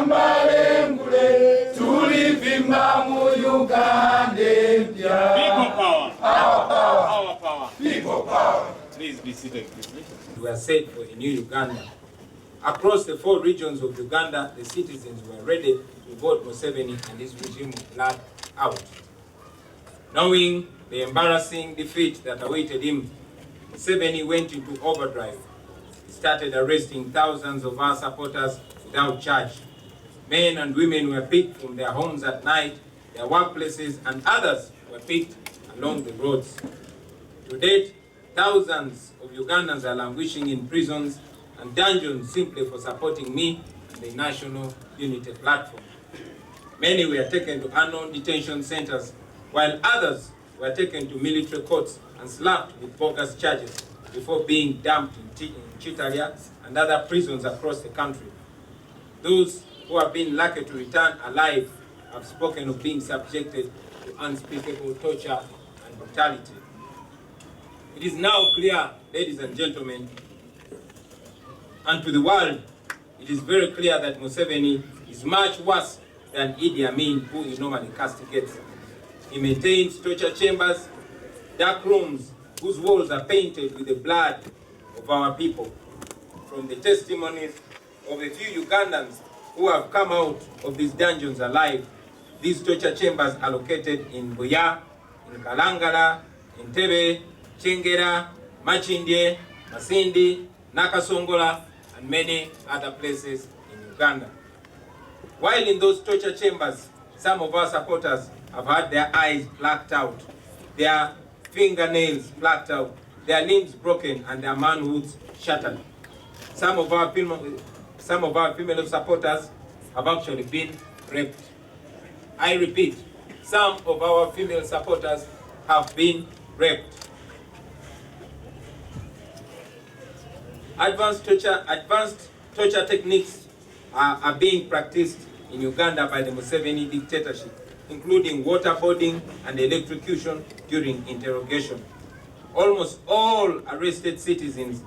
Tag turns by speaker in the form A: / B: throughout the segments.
A: Tambalengule, tulivimba mu Uganda.
B: People power.
A: Our power.
B: Our power.
A: People power.
B: Please be seated, please.
C: We are set for a new Uganda. Across the 4 regions of Uganda, the citizens were ready to vote Museveni and his regime blood out. Knowing the embarrassing defeat that awaited him, Museveni went into overdrive. He started arresting thousands of our supporters without charge. Men and women were picked from their homes at night, their workplaces, and others were picked along the roads. To date, thousands of Ugandans are languishing in prisons and dungeons simply for supporting me and the National Unity Platform. Many were taken to unknown detention centers, while others were taken to military courts and slapped with bogus charges before being dumped in Chitalia and other prisons across the country. Those who have been lucky to return alive have spoken of being subjected to unspeakable torture and brutality. It is now clear, ladies and gentlemen, and to the world, it is very clear that Museveni is much worse than Idi Amin, who he normally castigates. He maintains torture chambers, dark rooms whose walls are painted with the blood of our people. From the testimonies of a few Ugandans who have come out of these dungeons alive, these torture chambers are located in Buya, in Kalangala, in Tebe, Chengera, Machindye, Masindi, Nakasongola, and many other places in Uganda. While in those torture chambers, some of our supporters have had their eyes blacked out, their fingernails blacked out, their limbs broken, and their manhoods shattered. Some of our female supporters have actually been raped. I repeat, some of our female supporters have been raped. Advanced torture techniques are being practiced in Uganda by the Museveni dictatorship, including waterboarding and electrocution during interrogation. Almost all arrested citizens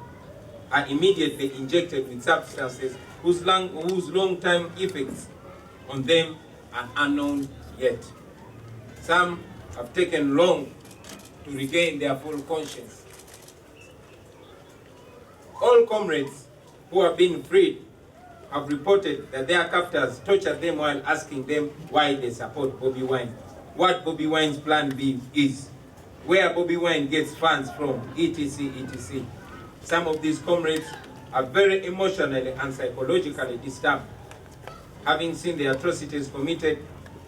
C: are immediately injected with substances whose long-term effects on them are unknown yet. Some have taken long to regain their full conscience. All comrades who have been freed have reported that their captors tortured them while asking them why they support Bobi Wine, what Bobi Wine's plan B is, where Bobi Wine gets funds from, etc., etc. Some of these comrades are very emotionally and psychologically disturbed, having seen the atrocities committed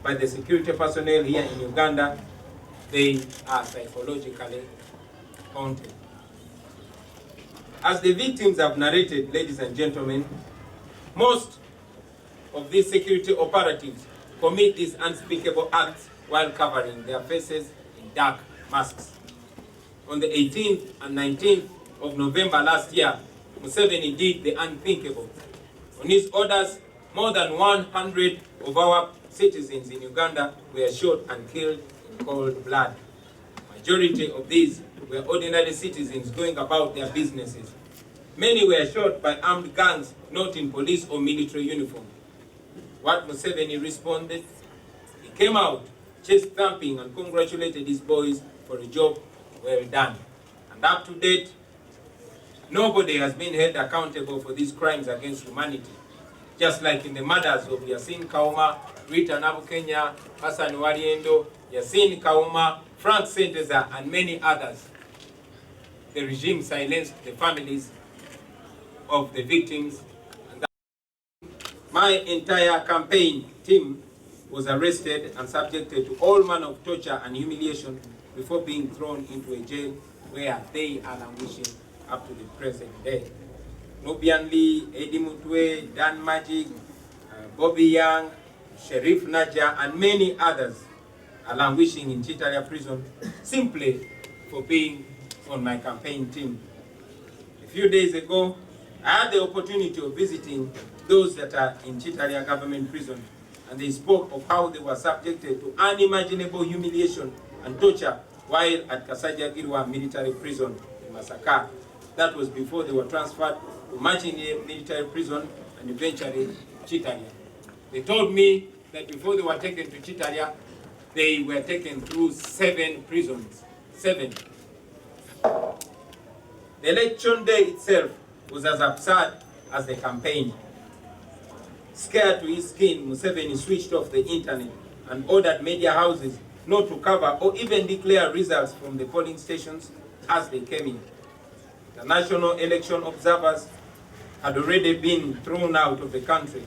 C: by the security personnel here in Uganda. They are psychologically haunted. As the victims have narrated, ladies and gentlemen, most of these security operatives commit these unspeakable acts while covering their faces in dark masks. On the 18th and 19th of November last year, Museveni did the unthinkable. On his orders, more than 100 of our citizens in Uganda were shot and killed in cold blood. Majority of these were ordinary citizens going about their businesses. Many were shot by armed gangs not in police or military uniform. What Museveni responded? He came out, chest thumping, and congratulated his boys for a job well done. And up to date, nobody has been held accountable for these crimes against humanity. Just like in the murders of Yasin Kauma, Rita Nabukenya, Hassan Waliendo, Yasin Kauma, Frank Senteza, and many others. The regime silenced the families of the victims. And my entire campaign team was arrested and subjected to all manner of torture and humiliation before being thrown into a jail where they are languishing up to the present day. Nubian Lee, Eddie Mutwe, Dan Magic, Bobby Young, Sheriff Naja, and many others are languishing in Chitalia prison simply for being on my campaign team. A few days ago, I had the opportunity of visiting those that are in Chitalia government prison, and they spoke of how they were subjected to unimaginable humiliation and torture while at Kasaja Girwa military prison in Masaka. That was before they were transferred to Machinye military prison and eventually Chitalia. They told me that before they were taken to Chitaria, they were taken through 7 prisons. 7. The election day itself was as absurd as the campaign. Scared to his skin, Museveni switched off the internet and ordered media houses not to cover or even declare results from the polling stations as they came in. The national election observers had already been thrown out of the country.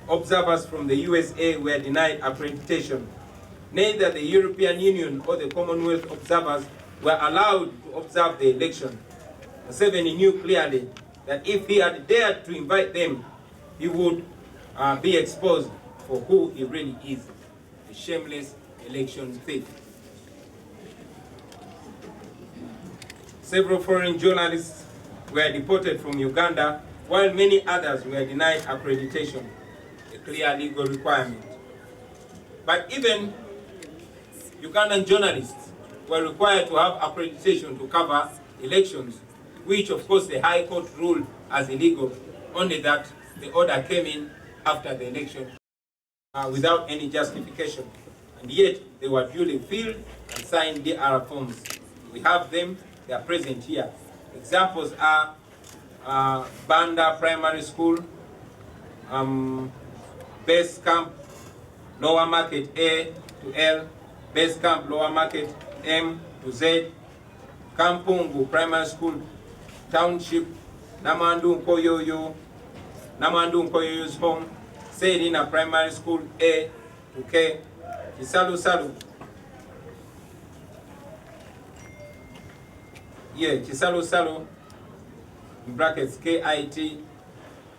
C: Observers from the USA were denied accreditation. Neither the European Union or the Commonwealth observers were allowed to observe the election. Museveni knew clearly that if he had dared to invite them, he would be exposed for who he really is, a shameless election thief. Several foreign journalists were deported from Uganda, while many others were denied accreditation, a clear legal requirement. But even Ugandan journalists were required to have accreditation to cover elections, which of course the High Court ruled as illegal, only that the order came in after the election without any justification. And yet they were duly filled and signed DR forms. We have them, they are present here. Examples are Banda Primary School, Base Camp, Lower Market A to L, Base Camp Lower Market M to Z, Kampungu Primary School, Township, Namandu Nkoyoyo's home, Serina Primary School A to K, Chisalu, Chisalu, in brackets KIT,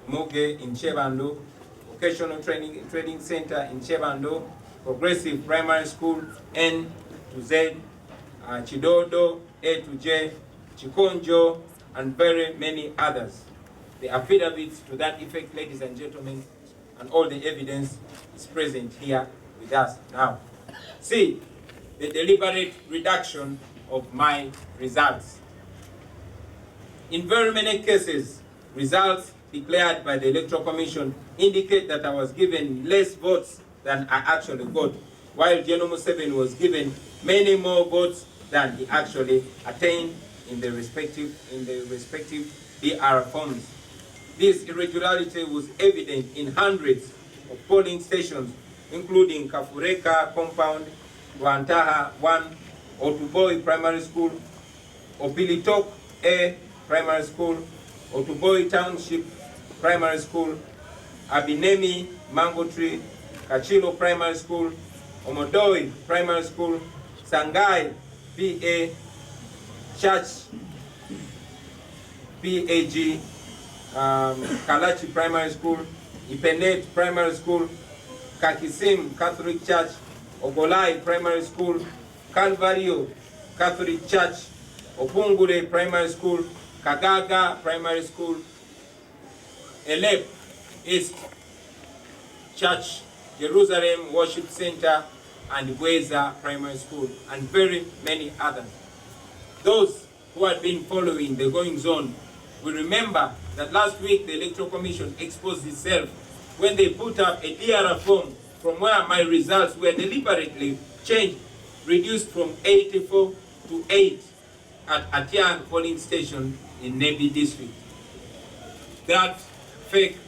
C: Muge in Chebando, Vocational Training Center in Chebando, Progressive Primary School N to Z, Chidodo A to J, Chikonjo, and very many others. The affidavits to that effect, ladies and gentlemen, and all the evidence is present here with us now. See, the deliberate reduction of my results. In very many cases, results declared by the Electoral Commission indicate that I was given less votes than I actually got, while General Museveni was given many more votes than he actually attained in the respective DR forms. This irregularity was evident in hundreds of polling stations, including Kafureka Compound, Wantaha 1, Otuboi Primary School, Opilitok A Primary School, Otuboi Township Primary School, Abinemi Mango Tree, Kachilo Primary School, Omodoi Primary School, Sangai PA, Church PAG, Kalachi Primary School, Ipenet Primary School, Kakisim Catholic Church, Ogolai Primary School, Calvario Catholic Church, Opungule Primary School, Kagaga Primary School, Elep East Church, Jerusalem Worship Center, and Weza Primary School, and very many others. Those who had been following the goings on will remember that last week the Electoral Commission exposed itself when they put up a DR form from where my results were deliberately changed, reduced from 84 to 8 at Atiang polling station in Nebi district. That fake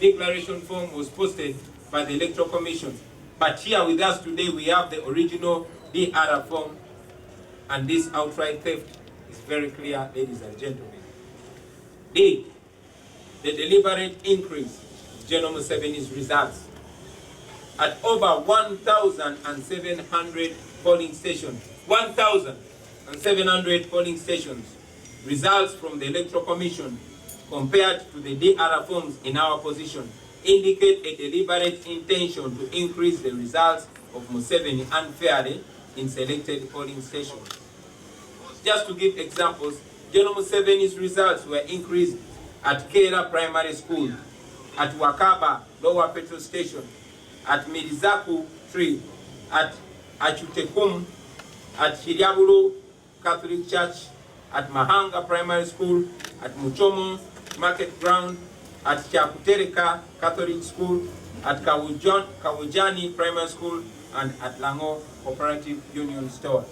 C: declaration form was posted by the Electoral Commission. But here with us today we have the original DR form, and this outright theft is very clear, ladies and gentlemen. D, the deliberate increase of General Museveni's results. At over 1,700 polling stations, 1,700 polling stations, results from the Electoral Commission compared to the DR forms in our position indicate a deliberate intention to increase the results of Museveni unfairly in selected polling stations. Just to give examples, General Museveni's results were increased at Kera Primary School, at Wakaba Lower Petrol Station, at Mirizaku 3, at Achutekum, at Shiriabulu Catholic Church, at Mahanga Primary School, at Muchomo Market Ground, at Chakutereka Catholic School, at Kawujani Primary School and at Lango Cooperative Union Store.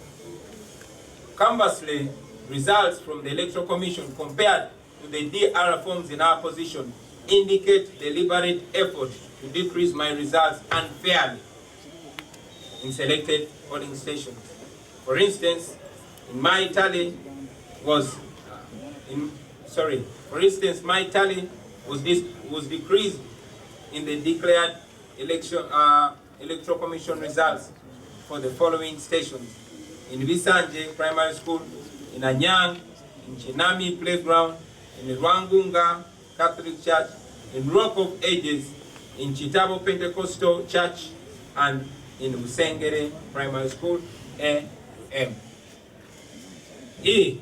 C: Conversely, results from the Electoral Commission compared to the DR forms in our position indicate deliberate effort to decrease my results unfairly in selected polling stations. For instance, my tally was decreased in the declared Electoral Commission results for the following stations: in Visanje Primary School, in Anyang, in Chinami Playground, in Rwangunga Catholic Church, in Rock of Ages, in Chitabo Pentecostal Church, and in Usengere Primary School, AM. E,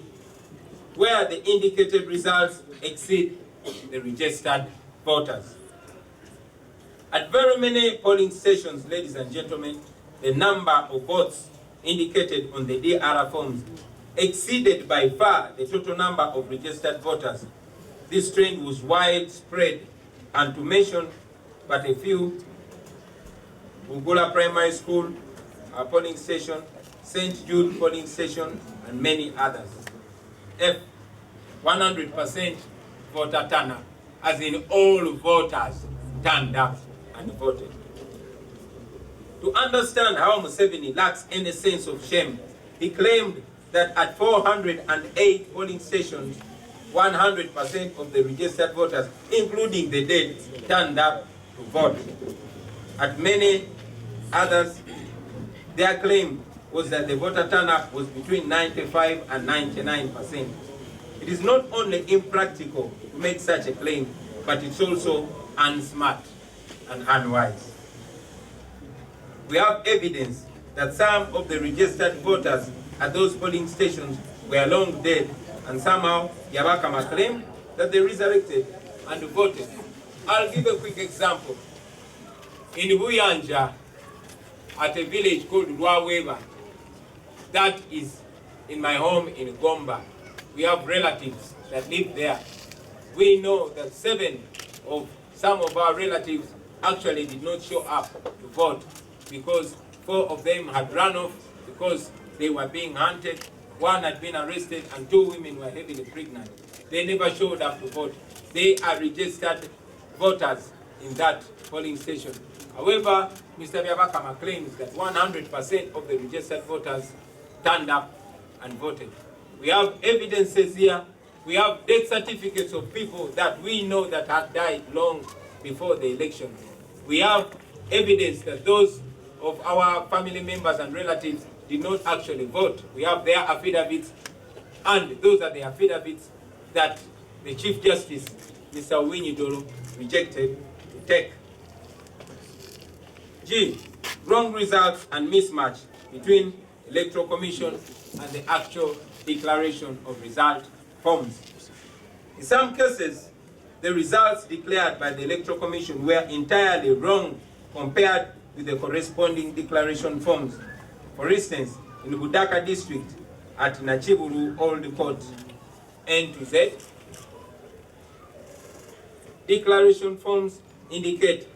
C: where the indicated results exceed the registered voters. At very many polling stations, ladies and gentlemen, the number of votes indicated on the DR forms exceeded by far the total number of registered voters. This trend was widespread, and to mention but a few: Ugula Primary School polling station, St. Jude polling station, and many others. F, 100% voter turnout, as in all voters turned up and voted. To understand how Museveni lacks any sense of shame, he claimed that at 408 polling stations, 100% of the registered voters, including the dead, turned up to vote. At many others, their claim was that the voter turnout was between 95 and 99%. It is not only impractical to make such a claim, but it's also unsmart and unwise. We have evidence that some of the registered voters at those polling stations were long dead, and somehow Yabakama claimed that they resurrected and voted. I'll give a quick example. In Buyanja, at a village called Rwaweba, that is in my home in Gomba, we have relatives that live there. We know that some of our relatives actually did not show up to vote because 4 of them had run off because they were being hunted. 1 had been arrested and 2 women were heavily pregnant. They never showed up to vote. They are registered voters in that polling station. However, Mr. Byabakama claims that 100% of the registered voters turned up and voted. We have evidences here. We have death certificates of people that we know that had died long before the election. We have evidence that those of our family members and relatives did not actually vote. We have their affidavits, and those are the affidavits that the Chief Justice, Mr. Winyidoro, rejected to take. G, wrong results and mismatch between Electoral Commission and the actual declaration of result forms. In some cases, the results declared by the Electoral Commission were entirely wrong compared with the corresponding declaration forms. For instance, in Budaka district at Nachiburu Old Court, N to Z, declaration forms indicate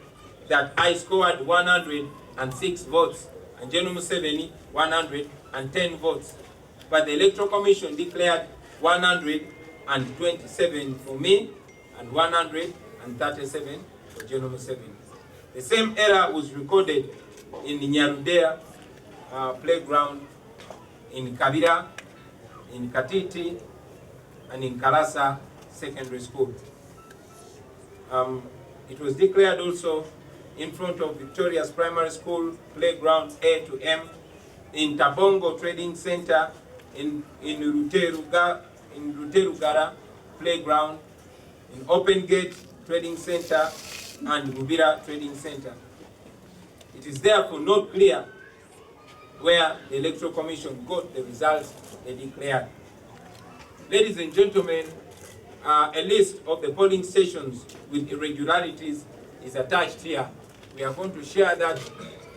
C: that I scored 106 votes and General Museveni 110 votes. But the Electoral Commission declared 127 for me and 137 for General Museveni. The same error was recorded in Nyarudea Playground, in Kabira, in Katiti, and in Kalasa Secondary School. It was declared also in front of Victoria's Primary School Playground A to M, in Tabongo Trading Center, in Ruterugara Playground, in Open Gate Trading Center, and Rubira Trading Center. It is therefore not clear where the Electoral Commission got the results they declared. Ladies and gentlemen, a list of the polling stations with irregularities is attached here. We are going to share that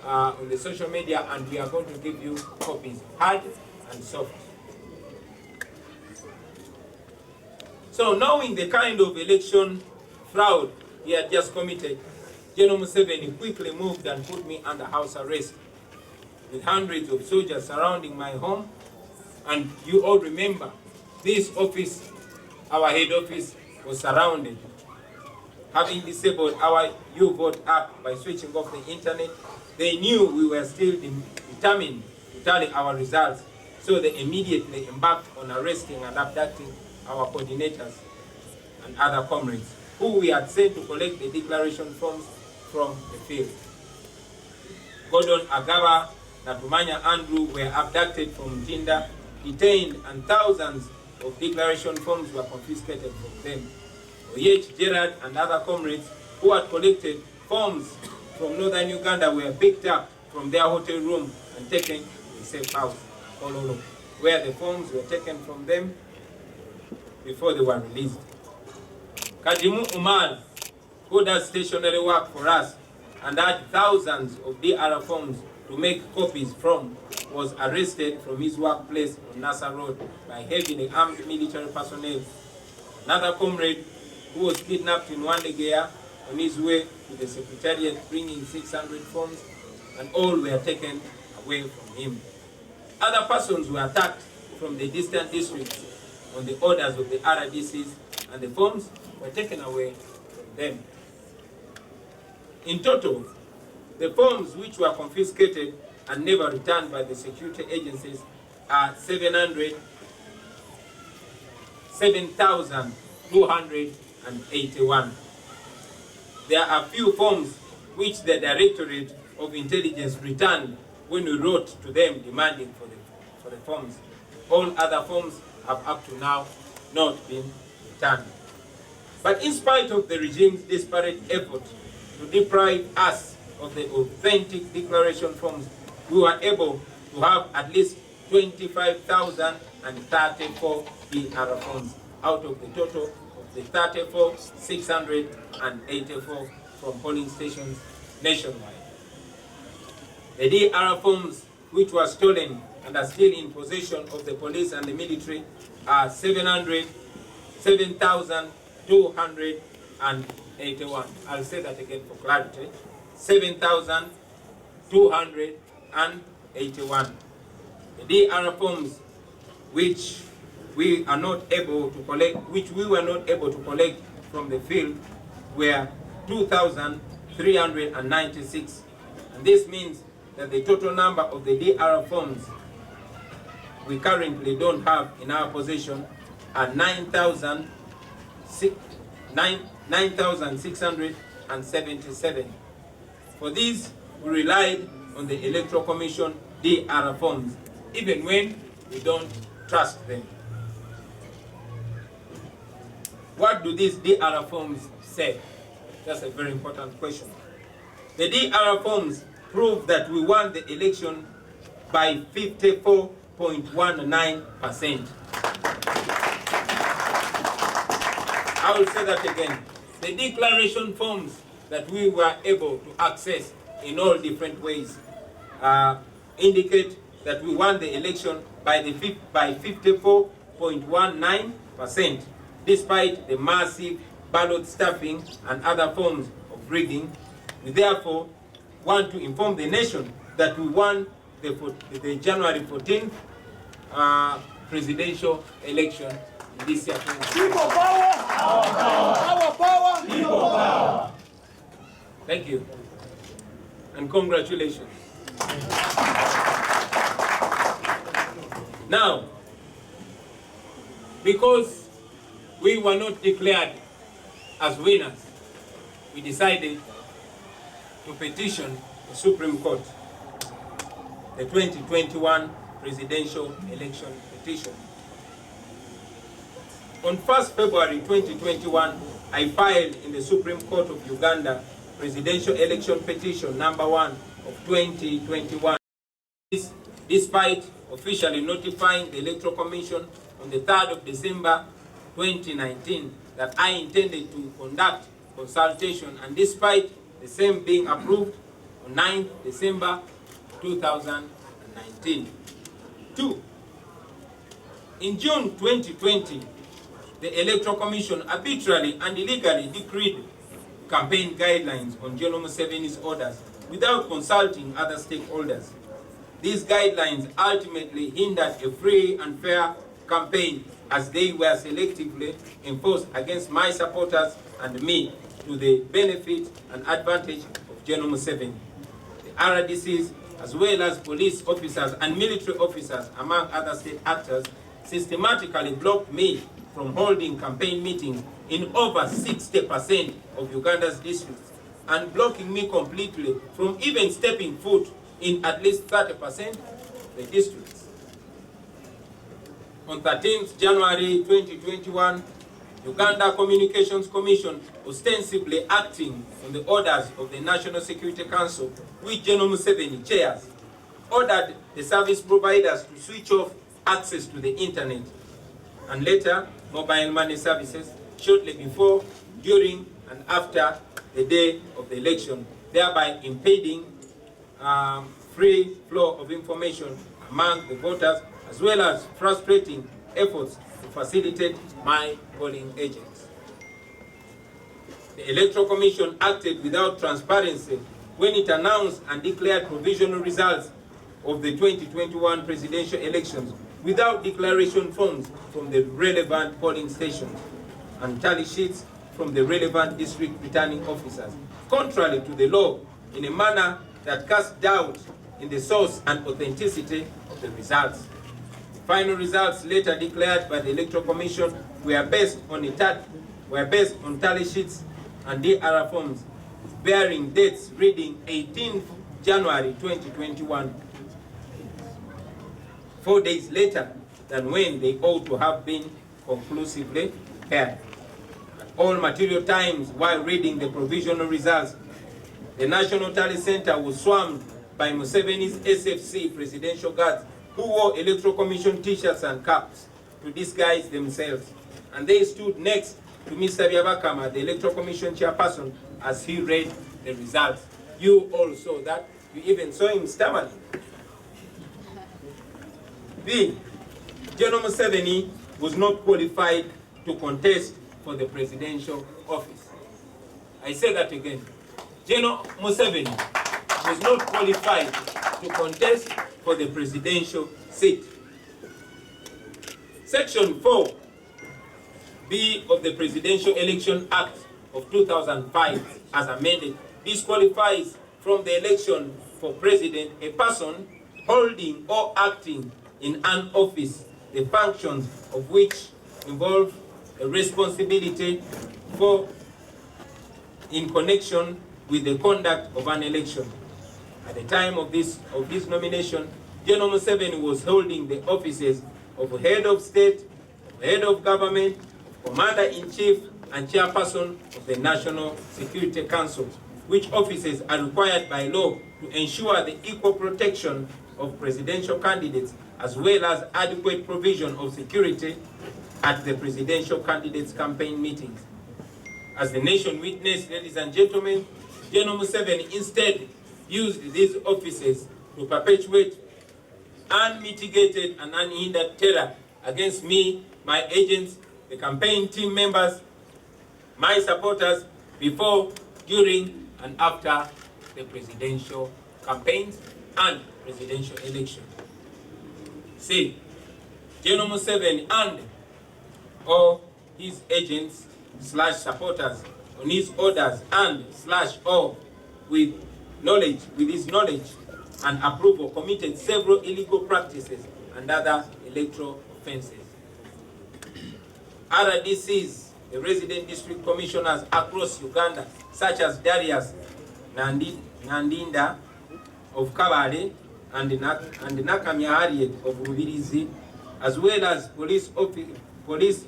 C: on the social media, and we are going to give you copies, hard and soft. So knowing the kind of election fraud he had just committed, General Museveni quickly moved and put me under house arrest with hundreds of soldiers surrounding my home. And you all remember, this office, our head office, was surrounded. Having disabled our U-Vote app by switching off the internet, they knew we were still determined to tally our results, so they immediately embarked on arresting and abducting our coordinators and other comrades, who we had sent to collect the declaration forms from the field. Gordon Agawa and Natumanya Andrew were abducted from Tinda, detained, and thousands of declaration forms were confiscated from them. Oyech Gerard and other comrades who had collected forms from northern Uganda were picked up from their hotel room and taken to a safe house, Kololo, where the forms were taken from them before they were released. Kajimu Umar, who does stationary work for us and had thousands of DR forms to make copies from, was arrested from his workplace on Nasa Road by heavily armed military personnel. Another comrade who was kidnapped in Wandegeya on his way to the Secretariat bringing 600 forms, and all were taken away from him. Other persons were attacked from the distant districts on the orders of the RDCs, and the forms were taken away from them. In total, the forms which were confiscated and never returned by the security agencies are 7,281. There are few forms which the Directorate of Intelligence returned when we wrote to them demanding for the forms. All other forms have up to now not been returned. But in spite of the regime's desperate effort to deprive us of the authentic declaration forms, we were able to have at least 25,034 DR forms out of the total of the 34,684 from polling stations nationwide. The DR forms which were stolen and are still in possession of the police and the military are 7,281. I'll say that again for clarity. 7,281. The DR forms which we are not able to collect, which we were not able to collect from the field, were 2,396. And this means that the total number of the DR forms we currently don't have in our possession are 9,677. For these, we relied on the Electoral Commission DR forms, even when we don't trust them. What do these DR forms say? That's a very important question. The DR forms prove that we won the election by 54.19%. I will say that again. The declaration forms that we were able to access in all different ways indicate that we won the election by 54.19%, despite the massive ballot stuffing and other forms of rigging. We therefore want to inform the nation that we won the January 14th presidential election this year.
A: People power! Our power! People power!
C: Thank you. And congratulations. Now, because we were not declared as winners, we decided to petition the Supreme Court, the 2021 presidential election petition. On 1st February 2021, I filed in the Supreme Court of Uganda presidential election petition number 1 of 2021. Despite officially notifying the Electoral Commission on the 3rd of December 2019 that I intended to conduct consultation, and despite the same being approved on 9th December 2019. 2. In June 2020, the Electoral Commission arbitrarily and illegally decreed campaign guidelines on General Museveni's orders without consulting other stakeholders. These guidelines ultimately hindered a free and fair campaign as they were selectively enforced against my supporters and me to the benefit and advantage of General Museveni. The RDCs, as well as police officers and military officers, among other state actors, systematically blocked me from holding campaign meetings in over 60% of Uganda's districts, and blocking me completely from even stepping foot in at least 30% of the districts. On 13th January 2021, Uganda Communications Commission, ostensibly acting on the orders of the National Security Council, which General Museveni chairs, ordered the service providers to switch off access to the internet and later mobile money services shortly before, during, and after the day of the election, thereby impeding free flow of information among the voters, as well as frustrating efforts to facilitate my polling agents. The Electoral Commission acted without transparency when it announced and declared provisional results of the 2021 presidential elections without declaration forms from the relevant polling stations and tally sheets from the relevant district returning officers, contrary to the law, in a manner that cast doubt in the source and authenticity of the results. The final results later declared by the Electoral Commission were based on tally sheets and DR forms bearing dates reading 18th January 2021, 4 days later than when they ought to have been conclusively heard. At all material times while reading the provisional results, the National Tally Center was swarmed by Museveni's SFC presidential guards who wore Electoral Commission t-shirts and caps to disguise themselves. And they stood next to Mr. Byabakama, the Electoral Commission chairperson, as he read the results. You all saw that. You even saw him stammering. B. General Museveni was not qualified to contest for the presidential office. I say that again. General Museveni was not qualified to contest for the presidential seat. Section 4B of the Presidential Election Act of 2005, as amended, disqualifies from the election for president a person holding or acting in an office, the functions of which involve a responsibility for in connection with the conduct of an election. At the time of his nomination, General Museveni was holding the offices of head of state, head of government, commander-in-chief, and chairperson of the National Security Council, which offices are required by law to ensure the equal protection of presidential candidates as well as adequate provision of security at the presidential candidates' campaign meetings. As the nation witnessed, ladies and gentlemen, General Museveni instead used these offices to perpetuate unmitigated and unhindered terror against me, my agents, the campaign team members, my supporters, before, during, and after the presidential campaigns and presidential election. C. General Museveni and or his agents / supporters on his orders and / or with his knowledge and approval committed several illegal practices and other electoral offenses. RDCs, the resident district commissioners across Uganda, such as Darius Nandinda of Kabale and Nakamya Harriet of Rubirizi, as well as police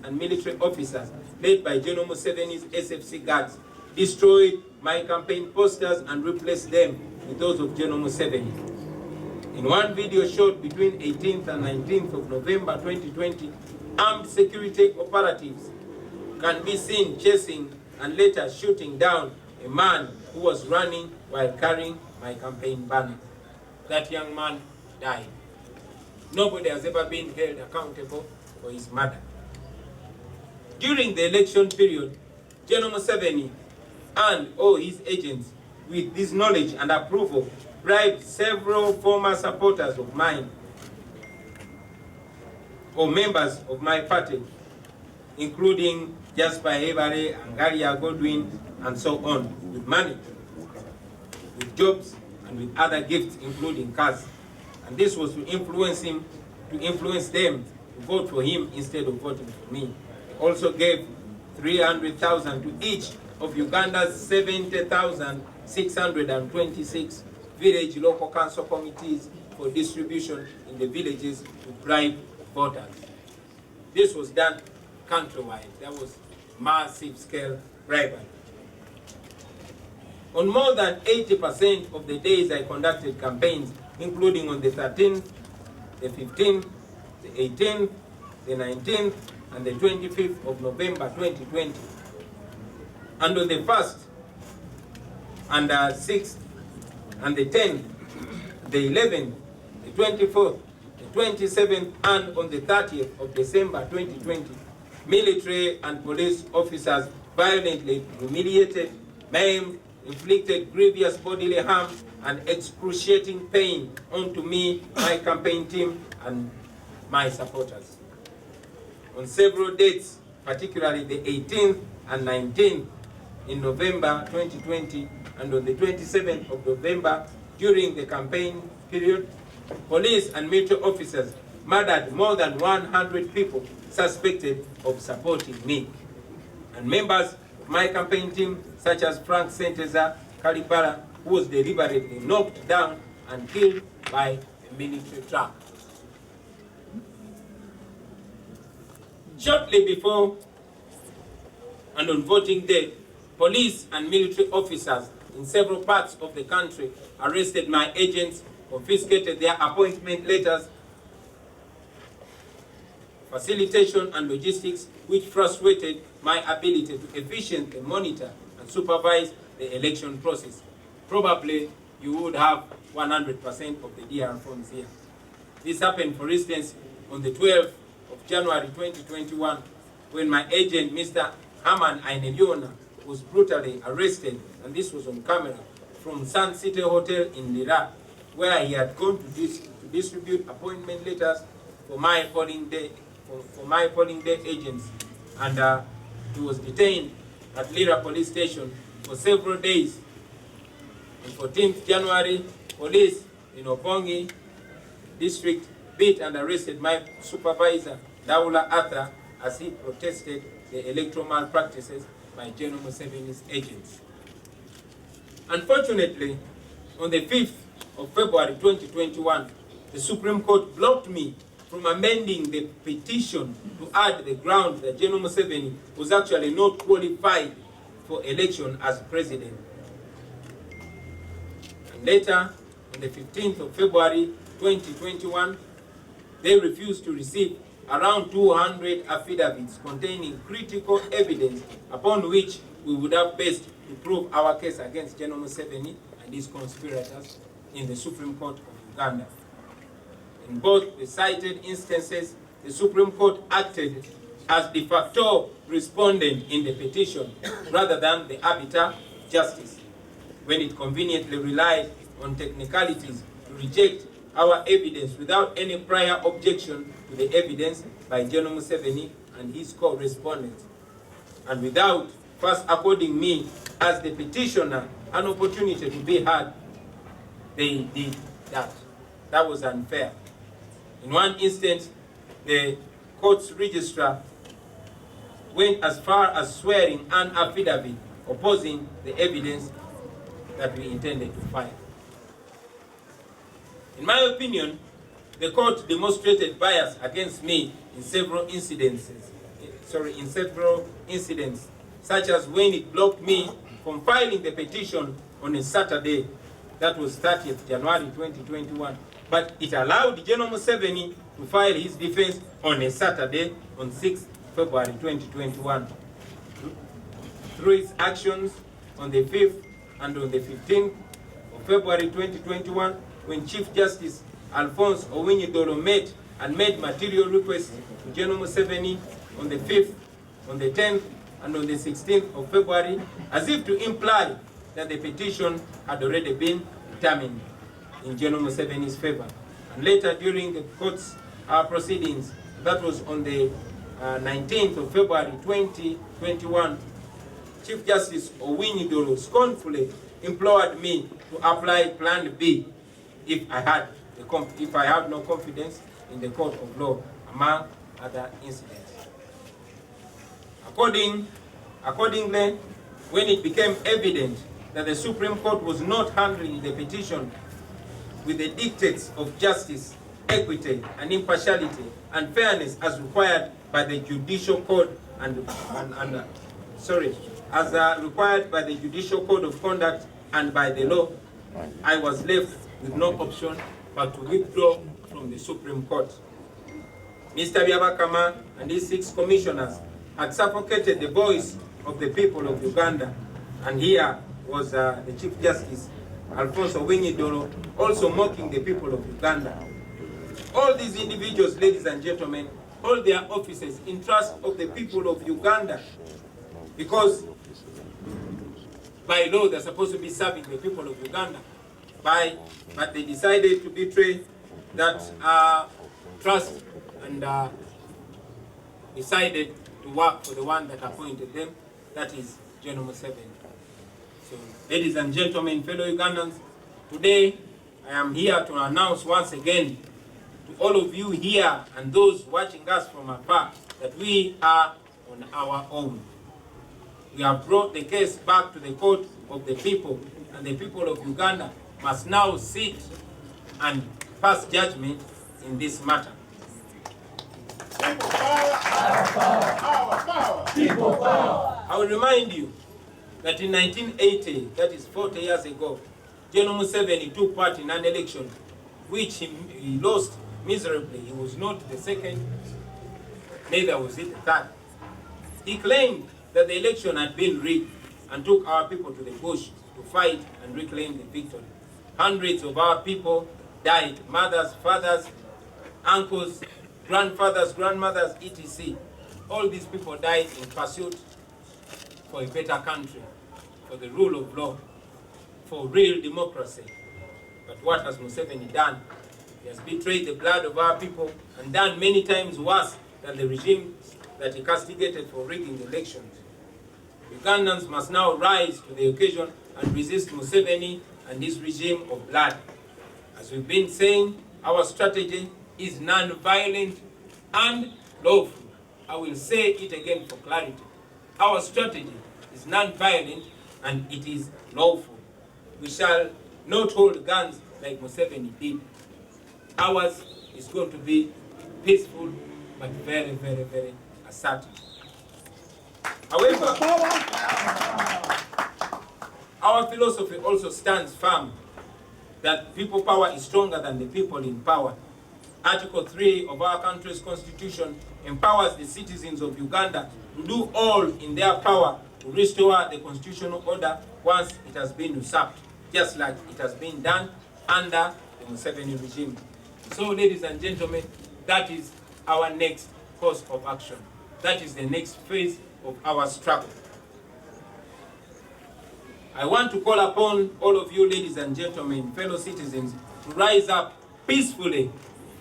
C: and military officers led by General Museveni's SFC guards, destroyed my campaign posters and replaced them with those of General Museveni. In one video shot between 18th and 19th of November 2020, armed security operatives can be seen chasing and later shooting down a man who was running while carrying my campaign banner. That young man died. Nobody has ever been held accountable for his murder. During the election period, General Museveni and or his agents, with this knowledge and approval, bribed several former supporters of mine or members of my party, including Jasper Hebare, Angalia Godwin, and so on, with money, with jobs, and with other gifts, including cars. And this was to influence them to vote for him instead of voting for me. He also gave 300,000 to each of Uganda's 70,626 village local council committees for distribution in the villages to bribe voters. This was done countrywide. There was massive scale bribery. On more than 80% of the days I conducted campaigns, including on the 13th, the 15th, the 18th, the 19th, and the 25th of November 2020. And on the 1st, and the 6th, and the 10th, the 11th, the 24th, the 27th, and on the 30th of December 2020, military and police officers violently humiliated, maimed, inflicted grievous bodily harm and excruciating pain onto me, my campaign team, and my supporters. On several dates, particularly the 18th and 19th in November 2020, and on the 27th of November, during the campaign period, police and military officers murdered more than 100 people suspected of supporting me. And members of my campaign team, such as Frank Senteza Kalibala, who was deliberately knocked down and killed by a military truck. Shortly before and on voting day, police and military officers in several parts of the country arrested my agents, confiscated their appointment letters, facilitation and logistics, which frustrated my ability to efficiently monitor and supervise the election process. Probably you would have 100% of the DR forms here. This happened, for instance, on the 12th of January 2021, when my agent, Mr. Haman Ainebiona, was brutally arrested, and this was on camera, from Sun City Hotel in Lira, where he had gone to distribute appointment letters for my polling day agents, and he was detained at Lira police station for several days. On 14th January, police in Obongi district beat and arrested my supervisor, Daula Arthur, as he protested the electoral malpractices by General Museveni's agents. Unfortunately, on the 5th of February 2021, the Supreme Court blocked me from amending the petition to add the ground that General Museveni was actually not qualified for election as president. And later, on the 15th of February 2021, they refused to receive around 200 affidavits containing critical evidence upon which we would have based to prove our case against General Museveni and his conspirators in the Supreme Court of Uganda. In both the cited instances, the Supreme Court acted as de facto respondent in the petition rather than the arbiter of justice, when it conveniently relied on technicalities to reject our evidence without any prior objection to the evidence by General Museveni and his co-respondents, and without first according me as the petitioner an opportunity to be heard. They did that. That was unfair. In one instance, the court's registrar went as far as swearing an affidavit opposing the evidence that we intended to file. In my opinion, the court demonstrated bias against me in several incidents, such as when it blocked me from filing the petition on a Saturday, that was 30th January 2021, but it allowed General Museveni to file his defense on a Saturday on 6th February 2021. Through its actions on the 5th and on the 15th of February 2021, when Chief Justice Alphonse Owiny-Dollo met and made material requests to General Museveni on the 5th, on the 10th, and on the 16th of February, as if to imply that the petition had already been determined in General Museveni's favor. And later, during the court's proceedings, that was on the 19th of February 2021, Chief Justice Owiny-Dollo scornfully implored me to apply Plan B if I had no confidence in the court of law, among other incidents. Accordingly, when it became evident that the Supreme Court was not handling the petition with the dictates of justice, equity, and impartiality and fairness as required by the Judicial Code required by the Judicial Code of Conduct and by the law, I was left with no option but to withdraw from the Supreme Court. Mr. Byabakama and his 6 commissioners had suffocated the voice of the people of Uganda, and here was the Chief Justice, Alfonso Owiny-Dollo, also mocking the people of Uganda. All these individuals, ladies and gentlemen, hold their offices in trust of the people of Uganda, because by law they're supposed to be serving the people of Uganda, but they decided to betray that trust and decided to work for the one that appointed them, that is General Museveni. So, ladies and gentlemen, fellow Ugandans, today I am here to announce once again to all of you here and those watching us from afar that we are on our own. We have brought the case back to the court of the people, and the people of Uganda must now sit and pass judgment in this matter.
A: People power, power, power, people power.
C: I will remind you that in 1980, that is 40 years ago, General Museveni took part in an election which he lost miserably. He was not the second, neither was he the third. He claimed that the election had been rigged and took our people to the bush to fight and reclaim the victory. Hundreds of our people died, mothers, fathers, uncles, grandfathers, grandmothers, etc. All these people died in pursuit for a better country, for the rule of law, for real democracy. But what has Museveni done? He has betrayed the blood of our people and done many times worse than the regime that he castigated for rigging elections. Ugandans must now rise to the occasion and resist Museveni and his regime of blood. As we've been saying, our strategy is non-violent and lawful. I will say it again for clarity. Our strategy is non-violent and it is lawful. We shall not hold guns like Museveni did. Ours is going to be peaceful but very, very, very assertive. However, our philosophy also stands firm that people power is stronger than the people in power. Article 3 of our country's constitution empowers the citizens of Uganda to do all in their power to restore the constitutional order once it has been usurped, just like it has been done under the Museveni regime. So, ladies and gentlemen, that is our next course of action. That is the next phase of our struggle. I want to call upon all of you, ladies and gentlemen, fellow citizens, to rise up peacefully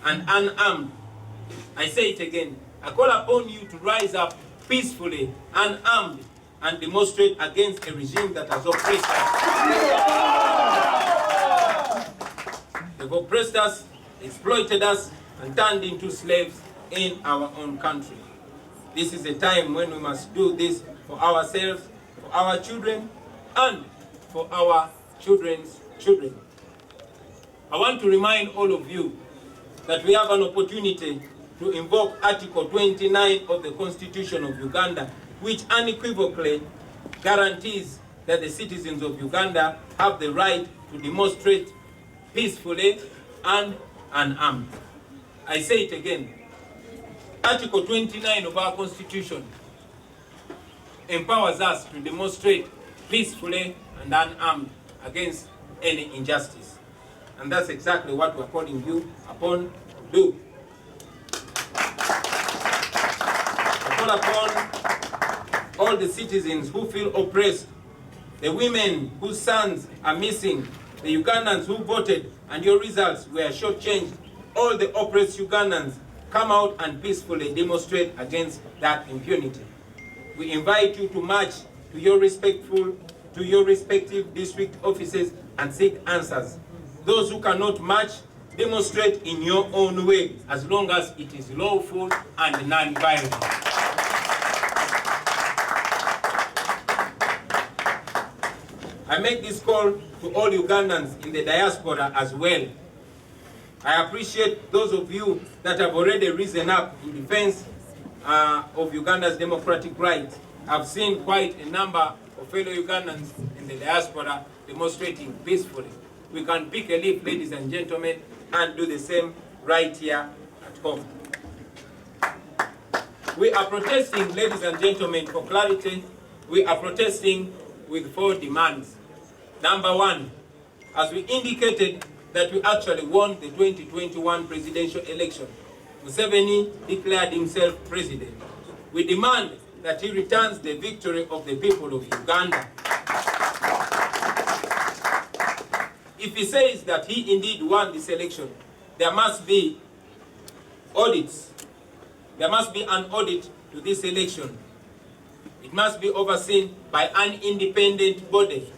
C: and unarmed. I say it again. I call upon you to rise up peacefully, unarmed, and demonstrate against a regime that has oppressed us. They've oppressed us, exploited us, and turned into slaves in our own country. This is a time when we must do this for ourselves, for our children, and for our children's children. I want to remind all of you that we have an opportunity to invoke Article 29 of the Constitution of Uganda, which unequivocally guarantees that the citizens of Uganda have the right to demonstrate peacefully and unarmed. I say it again. Article 29 of our Constitution empowers us to demonstrate peacefully and unarmed against any injustice. And that's exactly what we're calling you upon to do. I call upon all the citizens who feel oppressed, the women whose sons are missing, the Ugandans who voted and your results were shortchanged, all the oppressed Ugandans, come out and peacefully demonstrate against that impunity. We invite you to march to your respective district offices and seek answers. Those who cannot march, demonstrate in your own way, as long as it is lawful and non-violent. I make this call to all Ugandans in the diaspora as well. I appreciate those of you that have already risen up in defense of Uganda's democratic rights. I've seen quite a number of fellow Ugandans in the diaspora demonstrating peacefully. We can pick a leaf, ladies and gentlemen, and do the same right here at home. We are protesting, ladies and gentlemen, for clarity. We are protesting with 4 demands. Number 1, as we indicated that we actually won the 2021 presidential election, Museveni declared himself president. We demand that he returns the victory of the people of Uganda. If he says that he indeed won this election, there must be audits. There must be an audit to this election. It must be overseen by an independent body.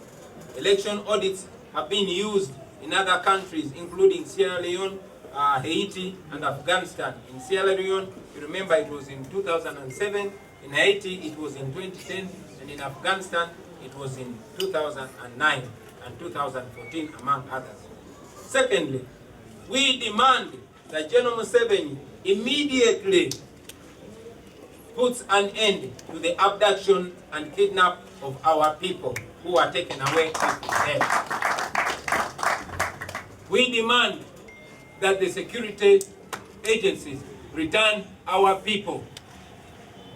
C: Election audits have been used in other countries, including Sierra Leone, Haiti, and Afghanistan. In Sierra Leone, you remember it was in 2007. In Haiti, it was in 2010. And in Afghanistan, it was in 2009 and 2014, among others. Secondly, we demand that General Museveni immediately puts an end to the abduction and kidnap of our people who are taken away after death. We demand that the security agencies return our people.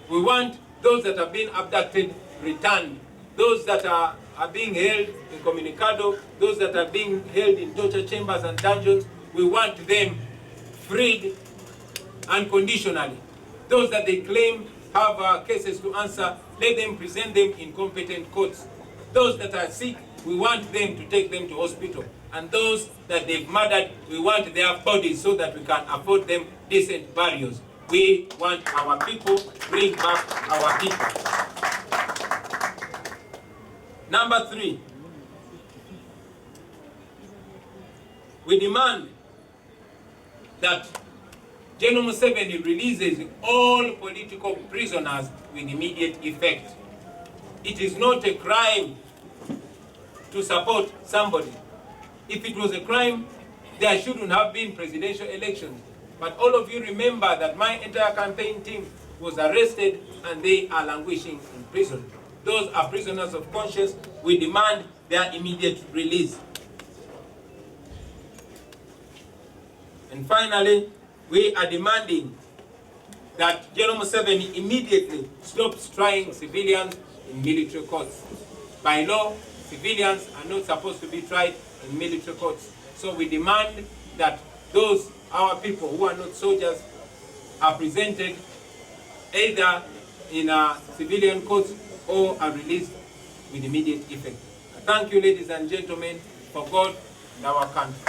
C: We want those that have been abducted returned. Those that are being held incommunicado, those that are being held in torture chambers and dungeons, we want them freed unconditionally. Those that they claim have cases to answer, let them present them in competent courts. Those that are sick, we want them to take them to hospital. And those that they've murdered, we want their bodies so that we can afford them decent burials. We want our people, bring back our people. Number 3, we demand that General Museveni releases all political prisoners with immediate effect. It is not a crime to support somebody. If it was a crime, there shouldn't have been presidential elections. But all of you remember that my entire campaign team was arrested and they are languishing in prison. Those are prisoners of conscience. We demand their immediate release. And finally, we are demanding that General Museveni immediately stops trying civilians in military courts. By law, civilians are not supposed to be tried in military courts. So we demand that those, our people who are not soldiers, are presented either in civilian courts or are released with immediate effect. I thank you, ladies and gentlemen, for God and our country.